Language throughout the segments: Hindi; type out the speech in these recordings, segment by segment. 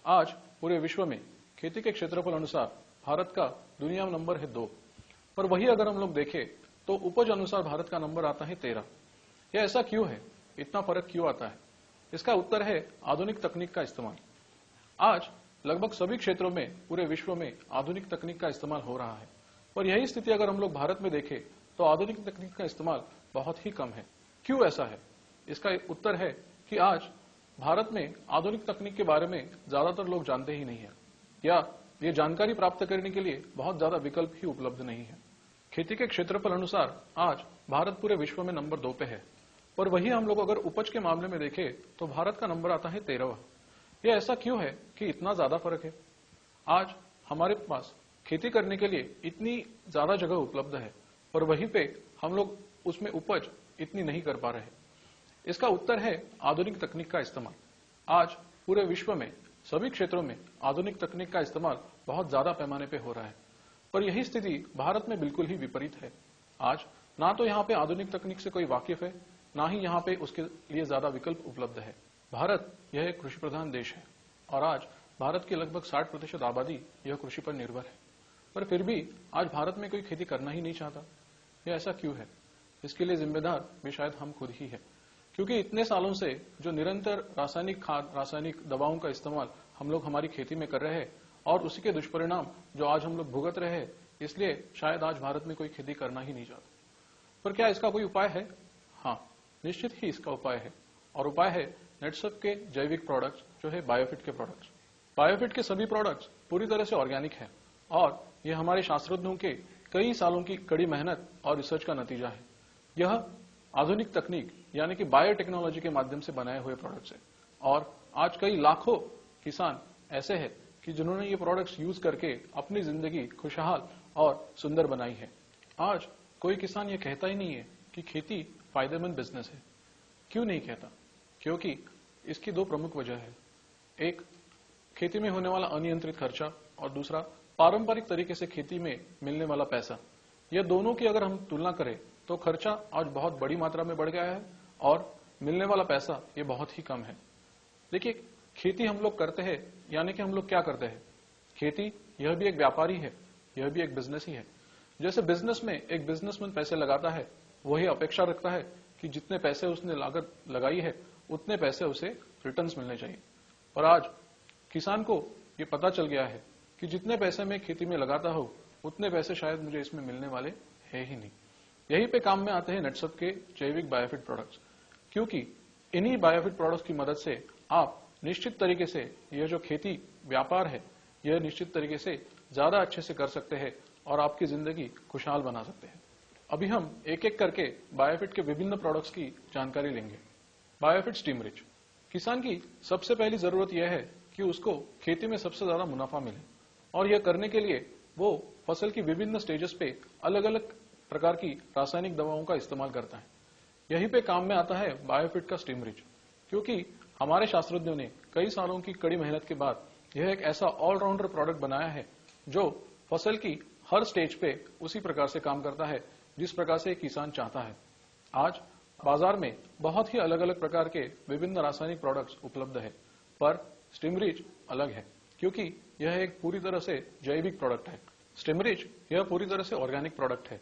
आज पूरे विश्व में खेती के क्षेत्रफल अनुसार भारत का दुनिया में नंबर है 2, पर वही अगर हम लोग देखें तो उपज अनुसार भारत का नंबर आता है 13। यह ऐसा क्यों है? इतना फर्क क्यों आता है? इसका उत्तर है आधुनिक तकनीक का इस्तेमाल। आज लगभग सभी क्षेत्रों में पूरे विश्व में आधुनिक तकनीक का इस्तेमाल हो रहा है, पर यही स्थिति अगर हम लोग भारत में देखें तो आधुनिक तकनीक का इस्तेमाल बहुत ही कम है। क्यों ऐसा है? इसका उत्तर है कि आज भारत में आधुनिक तकनीक के बारे में ज्यादातर लोग जानते ही नहीं है, या ये जानकारी प्राप्त करने के लिए बहुत ज्यादा विकल्प ही उपलब्ध नहीं है। खेती के क्षेत्रफल अनुसार आज भारत पूरे विश्व में नंबर 2 पे है, पर वही हम लोग अगर उपज के मामले में देखें तो भारत का नंबर आता है 13वां। यह ऐसा क्यों है कि इतना ज्यादा फर्क है? आज हमारे पास खेती करने के लिए इतनी ज्यादा जगह उपलब्ध है, पर वहीं पे हम लोग उसमें उपज इतनी नहीं कर पा रहे। इसका उत्तर है आधुनिक तकनीक का इस्तेमाल। आज पूरे विश्व में सभी क्षेत्रों में आधुनिक तकनीक का इस्तेमाल बहुत ज्यादा पैमाने पे हो रहा है, पर यही स्थिति भारत में बिल्कुल ही विपरीत है। आज ना तो यहाँ पे आधुनिक तकनीक से कोई वाकिफ है, ना ही यहाँ पे उसके लिए ज्यादा विकल्प उपलब्ध है। भारत यह एक कृषि प्रधान देश है और आज भारत की लगभग 60% आबादी यह कृषि पर निर्भर है, पर फिर भी आज भारत में कोई खेती करना ही नहीं चाहता। यह ऐसा क्यों है? इसके लिए जिम्मेदार भी शायद हम खुद ही है, क्योंकि इतने सालों से जो निरंतर रासायनिक खाद, रासायनिक दवाओं का इस्तेमाल हम लोग हमारी खेती में कर रहे हैं और उसी के दुष्परिणाम जो आज हम लोग भुगत रहे हैं, इसलिए शायद आज भारत में कोई खेती करना ही नहीं चाहता। पर क्या इसका कोई उपाय है? हाँ, निश्चित ही इसका उपाय है, और उपाय है नेटसप के जैविक प्रोडक्ट्स जो है बायोफिट के प्रोडक्ट्स। बायोफिट के सभी प्रोडक्ट्स पूरी तरह से ऑर्गेनिक है और यह हमारे शास्त्रज्ञों के कई सालों की कड़ी मेहनत और रिसर्च का नतीजा है। यह आधुनिक तकनीक यानी कि बायोटेक्नोलॉजी के माध्यम से बनाए हुए प्रोडक्ट्स है, और आज कई लाखों किसान ऐसे हैं कि जिन्होंने ये प्रोडक्ट्स यूज करके अपनी जिंदगी खुशहाल और सुंदर बनाई है। आज कोई किसान ये कहता ही नहीं है कि खेती फायदेमंद बिजनेस है। क्यों नहीं कहता? क्योंकि इसकी 2 प्रमुख वजह है। एक, खेती में होने वाला अनियंत्रित खर्चा, और दूसरा पारंपरिक तरीके से खेती में मिलने वाला पैसा। यह दोनों की अगर हम तुलना करें तो खर्चा आज बहुत बड़ी मात्रा में बढ़ गया है और मिलने वाला पैसा ये बहुत ही कम है। देखिए, खेती हम लोग करते हैं, यानी कि हम लोग क्या करते हैं? खेती यह भी एक व्यापारी है, यह भी एक बिजनेस ही है। जैसे बिजनेस में एक बिजनेसमैन पैसे लगाता है, वही अपेक्षा रखता है कि जितने पैसे उसने लागत लगाई है उतने पैसे उसे रिटर्न्स मिलने चाहिए। और आज किसान को ये पता चल गया है कि जितने पैसे मैं खेती में लगाता हूं उतने पैसे शायद मुझे इसमें मिलने वाले है ही नहीं। यही पे काम में आते हैं नेटसप के जैविक बायोफिट प्रोडक्ट्स, क्योंकि इन्हीं बायोफिट प्रोडक्ट्स की मदद से आप निश्चित तरीके से यह जो खेती व्यापार है यह निश्चित तरीके से ज्यादा अच्छे से कर सकते हैं और आपकी जिंदगी खुशहाल बना सकते हैं। अभी हम एक एक करके बायोफिट के विभिन्न प्रोडक्ट्स की जानकारी लेंगे। बायोफिट स्टीम रिच। किसान की सबसे पहली जरूरत यह है कि उसको खेती में सबसे ज्यादा मुनाफा मिले, और यह करने के लिए वो फसल की विभिन्न स्टेजेस पे अलग अलग प्रकार की रासायनिक दवाओं का इस्तेमाल करता है। यहीं पे काम में आता है बायोफिट का स्टीम रिच, क्योंकि हमारे शास्त्रज्ञों ने कई सालों की कड़ी मेहनत के बाद यह एक ऐसा ऑलराउंडर प्रोडक्ट बनाया है जो फसल की हर स्टेज पे उसी प्रकार से काम करता है जिस प्रकार से किसान चाहता है। आज बाजार में बहुत ही अलग अलग प्रकार के विभिन्न रासायनिक प्रोडक्ट्स उपलब्ध है, पर स्टीम रिच अलग है क्योंकि यह एक पूरी तरह से जैविक प्रोडक्ट है। स्टीम रिच यह पूरी तरह से ऑर्गेनिक प्रोडक्ट है।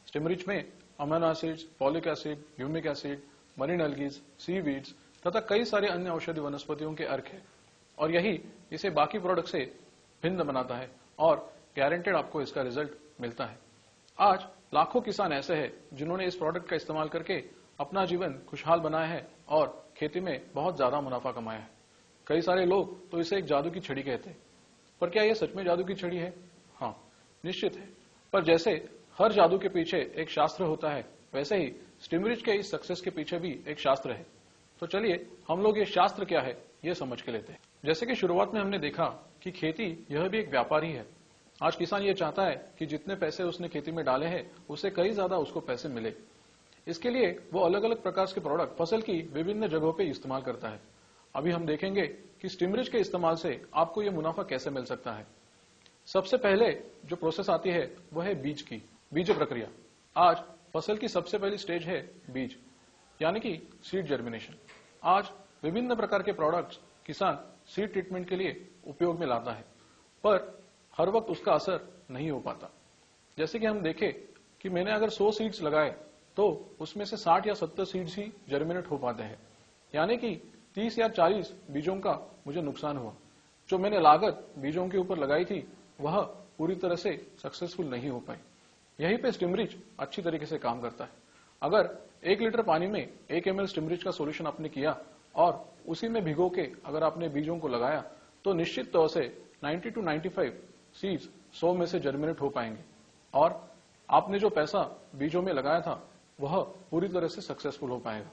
स्टीम रिच में amino acids, folic acid, humic acid, marine algae, seaweeds तथा कई सारे अन्य औषधि वनस्पतियों के अर्क है, और यही इसे बाकी प्रोडक्ट से भिन्न बनाता है और गारंटेड आपको इसका रिजल्ट मिलता है। आज लाखों किसान ऐसे हैं जिन्होंने इस प्रोडक्ट का इस्तेमाल करके अपना जीवन खुशहाल बनाया है और खेती में बहुत ज्यादा मुनाफा कमाया है। कई सारे लोग तो इसे एक जादू की छड़ी कहते हैं, पर क्या यह सच में जादू की छड़ी है? हाँ, निश्चित है। पर जैसे हर जादू के पीछे एक शास्त्र होता है, वैसे ही स्टीम रिच के इस सक्सेस के पीछे भी एक शास्त्र है। तो चलिए हम लोग ये शास्त्र क्या है ये समझ के लेते हैं। जैसे कि शुरुआत में हमने देखा कि खेती यह भी एक व्यापार ही है। आज किसान ये चाहता है कि जितने पैसे उसने खेती में डाले हैं उससे कई ज्यादा उसको पैसे मिले। इसके लिए वो अलग अलग प्रकार के प्रोडक्ट फसल की विभिन्न जगहों पे इस्तेमाल करता है। अभी हम देखेंगे कि स्टीम रिच के इस्तेमाल से आपको ये मुनाफा कैसे मिल सकता है। सबसे पहले जो प्रोसेस आती है वो है बीज की, बीज प्रक्रिया। आज फसल की सबसे पहली स्टेज है बीज, यानी कि सीड जर्मिनेशन। आज विभिन्न प्रकार के प्रोडक्ट्स किसान सीड ट्रीटमेंट के लिए उपयोग में लाता है, पर हर वक्त उसका असर नहीं हो पाता। जैसे कि हम देखें कि मैंने अगर 100 सीड्स लगाए तो उसमें से 60 या 70 सीड्स ही जर्मिनेट हो पाते हैं, यानी कि 30 या 40 बीजों का मुझे नुकसान हुआ। जो मैंने लागत बीजों के ऊपर लगाई थी वह पूरी तरह से सक्सेसफुल नहीं हो पाई। यहीं पे स्टिमरिच अच्छी तरीके से काम करता है। अगर 1 लीटर पानी में 1 ml स्टिमरिच का सोल्यूशन आपने किया और उसी में भिगो के अगर आपने बीजों को लगाया तो निश्चित तौर से 90 to 95 सीड्स 100 में से जर्मिनेट हो पाएंगे और आपने जो पैसा बीजों में लगाया था वह पूरी तरह से सक्सेसफुल हो पाएगा।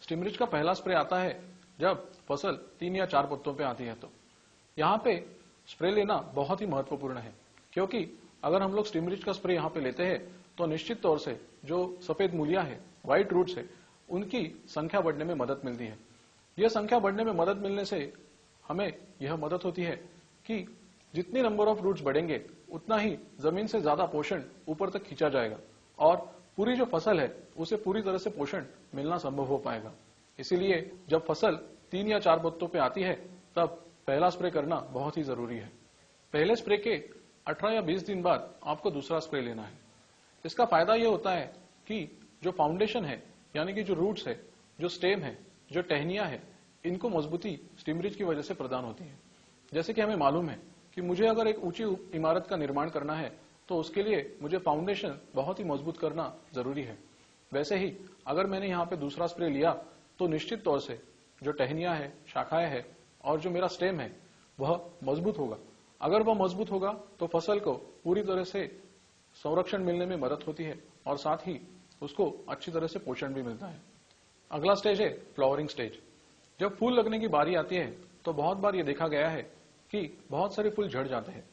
स्टिमरिच का पहला स्प्रे आता है जब फसल 3 या 4 पत्तों पे आती है। तो यहाँ पे स्प्रे लेना बहुत ही महत्वपूर्ण है, क्योंकि अगर हम लोग स्टिमरिच का स्प्रे यहाँ पे लेते हैं तो निश्चित तौर से जो सफेद मूलियां है, व्हाइट रूट्स है, उनकी संख्या बढ़ने में मदद मिलती है। यह संख्या बढ़ने में मदद मिलने से हमें यह मदद होती है कि जितनी नंबर ऑफ रूट्स बढ़ेंगे उतना ही जमीन से ज्यादा पोषण ऊपर तक खींचा जाएगा और पूरी जो फसल है उसे पूरी तरह से पोषण मिलना संभव हो पाएगा। इसीलिए जब फसल 3 या 4 पत्तों पे आती है तब पहला स्प्रे करना बहुत ही जरूरी है। पहले स्प्रे के 18 या 20 दिन बाद आपको दूसरा स्प्रे लेना है। इसका फायदा यह होता है कि जो फाउंडेशन है, यानी कि जो रूट्स है, जो स्टेम है, जो टहनियां है, इनको मजबूती स्टिमरिच की वजह से प्रदान होती है। जैसे कि हमें मालूम है कि मुझे अगर एक ऊंची इमारत का निर्माण करना है तो उसके लिए मुझे फाउंडेशन बहुत ही मजबूत करना जरूरी है। वैसे ही अगर मैंने यहाँ पे दूसरा स्प्रे लिया तो निश्चित तौर से जो टहनियां है, शाखाएं है और जो मेरा स्टेम है वह मजबूत होगा। अगर वह मजबूत होगा तो फसल को पूरी तरह से संरक्षण मिलने में मदद होती है और साथ ही उसको अच्छी तरह से पोषण भी मिलता है। अगला स्टेज है फ्लावरिंग स्टेज। जब फूल लगने की बारी आती है तो बहुत बार यह देखा गया है कि बहुत सारे फूल झड़ जाते हैं।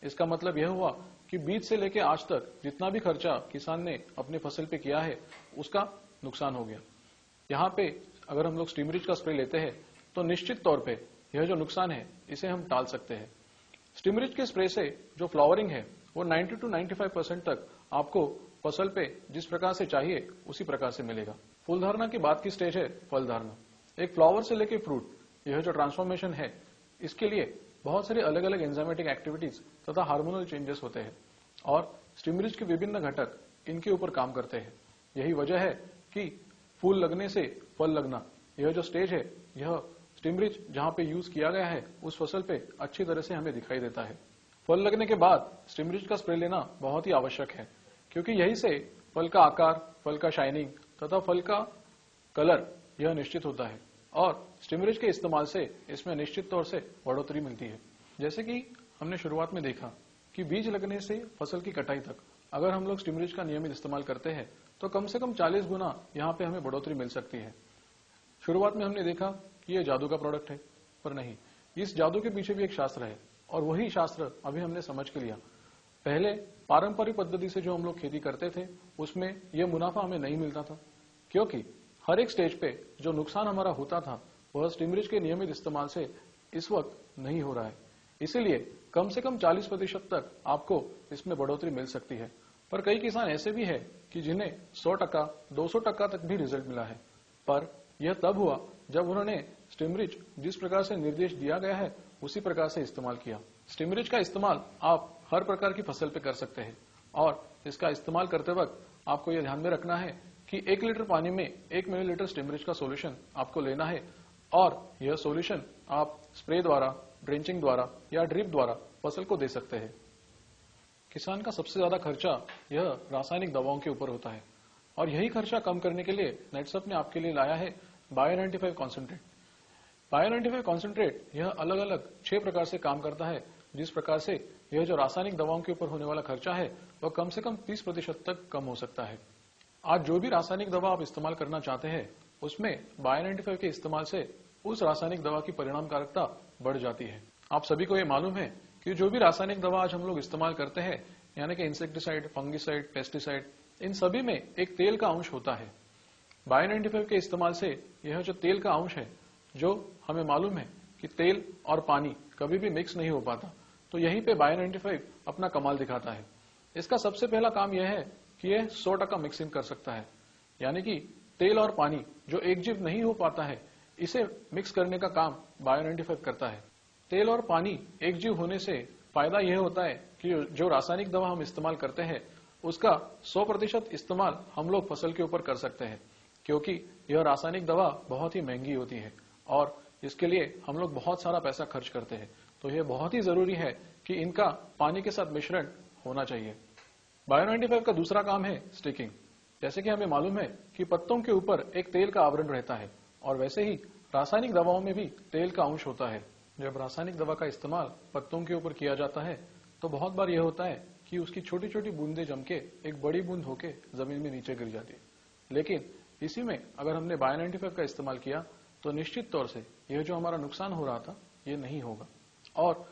इसका मतलब यह हुआ कि बीज से लेकर आज तक जितना भी खर्चा किसान ने अपनी फसल पे किया है उसका नुकसान हो गया। यहाँ पे अगर हम लोग स्टिमरिच का स्प्रे लेते हैं तो निश्चित तौर पे यह जो नुकसान है इसे हम टाल सकते हैं। स्टिमरिच के स्प्रे से जो फ्लावरिंग है वो 90 to 95% तक आपको फसल पे जिस प्रकार से चाहिए उसी प्रकार से मिलेगा। फूल धारणा की बात की स्टेज है फल धारणा। एक फ्लावर से लेकर फ्रूट, यह जो ट्रांसफॉर्मेशन है इसके लिए बहुत सारी अलग अलग एंजाइमेटिक एक्टिविटीज तथा हार्मोनल चेंजेस होते हैं और स्टिमरिच के विभिन्न घटक इनके ऊपर काम करते हैं। यही वजह है कि फूल लगने से फल लगना, यह जो स्टेज है, यह स्टिमरिच जहां पे यूज किया गया है उस फसल पे अच्छी तरह से हमें दिखाई देता है। फल लगने के बाद स्टिमरिच का स्प्रे लेना बहुत ही आवश्यक है, क्योंकि यही से फल का आकार, फल का शाइनिंग तथा फल का कलर यह निश्चित होता है और स्टिमरिच के इस्तेमाल से इसमें निश्चित तौर से बढ़ोतरी मिलती है। जैसे कि हमने शुरुआत में देखा कि बीज लगने से फसल की कटाई तक अगर हम लोग स्टिमरिच का नियमित इस्तेमाल करते हैं तो कम से कम 40 गुना यहाँ पे हमें बढ़ोतरी मिल सकती है। शुरुआत में हमने देखा कि यह जादू का प्रोडक्ट है, पर नहीं, इस जादू के पीछे भी एक शास्त्र है और वही शास्त्र अभी हमने समझ के लिया। पहले पारंपरिक पद्धति से जो हम लोग खेती करते थे उसमें यह मुनाफा हमें नहीं मिलता था, क्योंकि हर एक स्टेज पे जो नुकसान हमारा होता था वह स्टिमरिच के नियमित इस्तेमाल से इस वक्त नहीं हो रहा है। इसीलिए कम से कम 40% तक आपको इसमें बढ़ोतरी मिल सकती है। पर कई किसान ऐसे भी है कि जिन्हें 100%, 200% तक भी रिजल्ट मिला है, पर यह तब हुआ जब उन्होंने स्टिमरिच जिस प्रकार से निर्देश दिया गया है उसी प्रकार से इस्तेमाल किया। स्टिमरिच का इस्तेमाल आप हर प्रकार की फसल पे कर सकते हैं और इसका इस्तेमाल करते वक्त आपको यह ध्यान में रखना है कि 1 लीटर पानी में 1 मिलीलीटर स्टिमरिच का सोल्यूशन आपको लेना है और यह सोल्यूशन आप स्प्रे द्वारा, ड्रेंचिंग द्वारा या ड्रिप द्वारा फसल को दे सकते हैं। किसान का सबसे ज्यादा खर्चा यह रासायनिक दवाओं के ऊपर होता है और यही खर्चा कम करने के लिए नेटसप ने आपके लिए लाया है बायो 95 कॉन्सेंट्रेट। बायो 95 कॉन्सेंट्रेट यह अलग अलग 6 प्रकार से काम करता है, जिस प्रकार से यह जो रासायनिक दवाओं के ऊपर होने वाला खर्चा है वह कम से कम 30% तक कम हो सकता है। आज जो भी रासायनिक दवा आप इस्तेमाल करना चाहते हैं उसमें बायो 95 के इस्तेमाल से उस रासायनिक दवा की परिणामकारकता बढ़ जाती है। आप सभी को यह मालूम है कि जो भी रासायनिक दवा आज हम लोग इस्तेमाल करते हैं, यानी कि इंसेक्टिसाइड, फंगिसाइड, पेस्टिसाइड, इन सभी में एक तेल का अंश होता है। बायो 95 के इस्तेमाल से यह जो तेल का अंश है, जो हमें मालूम है कि तेल और पानी कभी भी मिक्स नहीं हो पाता, तो यहीं पे बायो 95 अपना कमाल दिखाता है। इसका सबसे पहला काम यह है कि यह 100% मिक्सिंग कर सकता है, यानी कि तेल और पानी जो एक जीव नहीं हो पाता है, इसे मिक्स करने का काम बायो-95 करता है। तेल और पानी एक जीव होने से फायदा यह होता है कि जो रासायनिक दवा हम इस्तेमाल करते हैं उसका 100% इस्तेमाल हम लोग फसल के ऊपर कर सकते हैं, क्योंकि यह रासायनिक दवा बहुत ही महंगी होती है और इसके लिए हम लोग बहुत सारा पैसा खर्च करते हैं। तो यह बहुत ही जरूरी है कि इनका पानी के साथ मिश्रण होना चाहिए। बायो-95 का दूसरा काम है स्टिकिंग। जैसे कि हमें मालूम है कि पत्तों के ऊपर एक तेल का आवरण रहता है और वैसे ही रासायनिक दवाओं में भी तेल का अंश होता है। जब रासायनिक दवा का इस्तेमाल पत्तों के ऊपर किया जाता है तो बहुत बार यह होता है कि उसकी छोटी छोटी बूंदें जम के एक बड़ी बूंद होके जमीन में नीचे गिर जाती है। लेकिन इसी में अगर हमने बायो-95 का इस्तेमाल किया तो निश्चित तौर से यह जो हमारा नुकसान हो रहा था ये नहीं होगा और